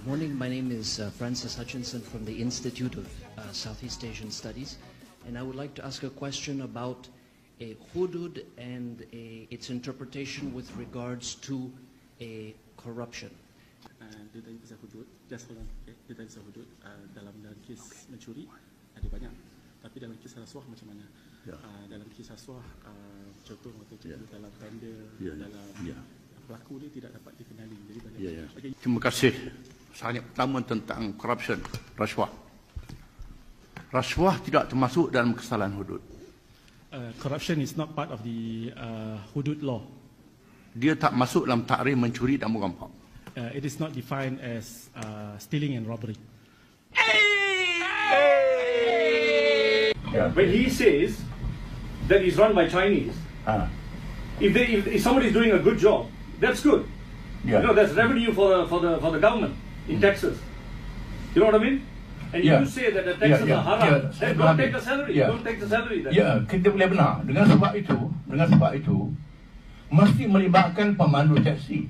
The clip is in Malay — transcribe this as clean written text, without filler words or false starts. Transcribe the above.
Morning, my name is Francis Hutchinson from the Institute of Southeast Asian Studies, and I would like to ask a question about hudud and its interpretation with regards to corruption. Dia tanya pasal hudud, just hold on. Dia tanya pasal hudud dalam kes mencuri ada banyak, tapi dalam kes rasuah macam mana? Dalam kes rasuah contoh waktu dalam tender, dalam pelaku dia tidak dapat dikenali, jadi banyak. Terima kasih. Soalan pertama tentang corruption, rasuah. Rasuah tidak termasuk dalam kesalahan hudud. Corruption is not part of the hudud law. Dia tak masuk dalam takrif mencuri dan merampak. It is not defined as stealing and robbery. When he says that he's run by Chinese, if somebody is doing a good job, that's good. You know, that's revenue for the government in Texas. You know what I mean? And you say that the taxes are haram. Then don't take the salary. Don't take the salary. Then. Ya, kita boleh benar. Dengan sebab itu, mesti melibatkan pemandu taksi.